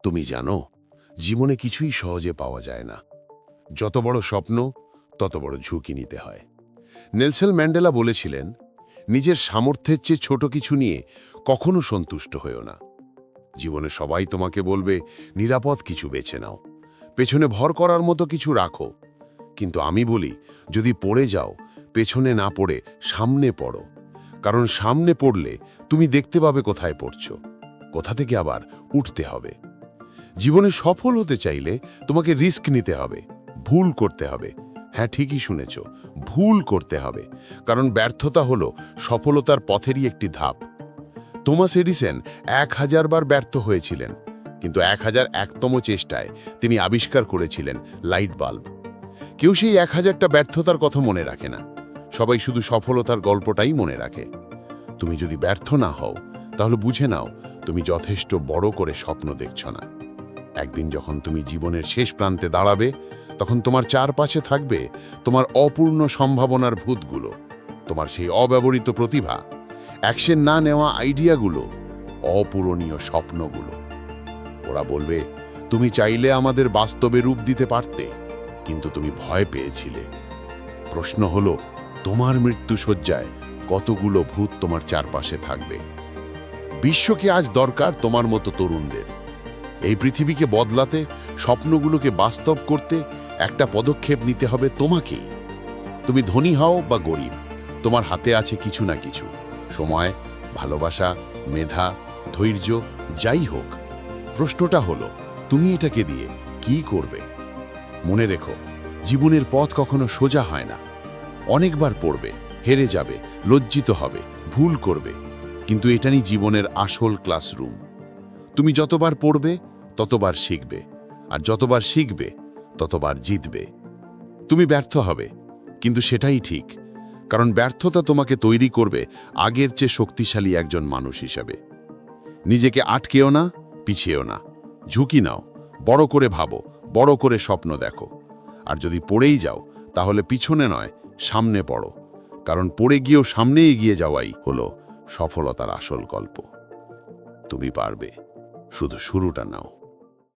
তুমি জানো, জীবনে কিছুই সহজে পাওয়া যায় না। যত বড় স্বপ্ন, তত বড় ঝুঁকি নিতে হয়। নেলসন ম্যান্ডেলা বলেছিলেন, নিজের সামর্থ্যের চেয়ে ছোট কিছু নিয়ে কখনো সন্তুষ্ট হয়েও না। জীবনে সবাই তোমাকে বলবে, নিরাপদ কিছু বেছে নাও, পেছনে ভর করার মতো কিছু রাখো। কিন্তু আমি বলি, যদি পড়ে যাও, পেছনে না পড়ে সামনে পড়ো। কারণ সামনে পড়লে তুমি দেখতে পাবে কোথায় পড়ছো, কোথা থেকে আবার উঠতে হবে। জীবনে সফল হতে চাইলে তোমাকে রিস্ক নিতে হবে, ভুল করতে হবে। হ্যাঁ, ঠিকই শুনেছ, ভুল করতে হবে। কারণ ব্যর্থতা হলো সফলতার পথেরই একটি ধাপ। থমাস এডিসন 1000 বার ব্যর্থ হয়েছিলেন, কিন্তু 1001তম চেষ্টায় তিনি আবিষ্কার করেছিলেন লাইট বাল্ব। কেউ সেই 1000টা ব্যর্থতার কথা মনে রাখে না, সবাই শুধু সফলতার গল্পটাই মনে রাখে। তুমি যদি ব্যর্থ না হও, তাহলে বুঝে নাও তুমি যথেষ্ট বড় করে স্বপ্ন দেখছ না। একদিন যখন তুমি জীবনের শেষ প্রান্তে দাঁড়াবে, তখন তোমার চারপাশে থাকবে তোমার অপূর্ণ সম্ভাবনার ভূতগুলো, তোমার সেই অব্যবহৃত প্রতিভা, অ্যাকশন না নেওয়া আইডিয়াগুলো, অপূরণীয় স্বপ্নগুলো। ওরা বলবে, তুমি চাইলে আমাদের বাস্তবে রূপ দিতে পারতে, কিন্তু তুমি ভয় পেয়েছিলে। প্রশ্ন হলো, তোমার মৃত্যুশয্যায় কতগুলো ভূত তোমার চারপাশে থাকবে? বিশ্বকে আজ দরকার তোমার মতো তরুণদের। এই পৃথিবীকে বদলাতে, স্বপ্নগুলোকে বাস্তব করতে একটা পদক্ষেপ নিতে হবে তোমাকেই। তুমি ধনী হও বা গরিব, তোমার হাতে আছে কিছু না কিছু, সময়, ভালোবাসা, মেধা, ধৈর্য, যাই হোক। প্রশ্নটা হলো, তুমি এটাকে দিয়ে কি করবে? মনে রেখো, জীবনের পথ কখনো সোজা হয় না। অনেকবার পড়বে, হেরে যাবে, লজ্জিত হবে, ভুল করবে, কিন্তু এটাই জীবনের আসল ক্লাসরুম। তুমি যতবার পড়বে, ততবার শিখবে, আর যতবার শিখবে, ততবার জিতবে। তুমি ব্যর্থ হবে, কিন্তু সেটাই ঠিক, কারণ ব্যর্থতা তোমাকে তৈরি করবে আগের চেয়ে শক্তিশালী একজন মানুষ হিসাবে। নিজেকে আটকেও না, পিছিয়েও না, ঝুঁকি নাও, বড় করে ভাবো, বড় করে স্বপ্ন দেখো। আর যদি পড়েই যাও, তাহলে পিছনে নয়, সামনে পড়ো, কারণ পড়ে গিয়েও সামনে এগিয়ে যাওয়াই হলো সফলতার আসল গল্প। তুমি পারবে, শুধু শুরুটা নাও।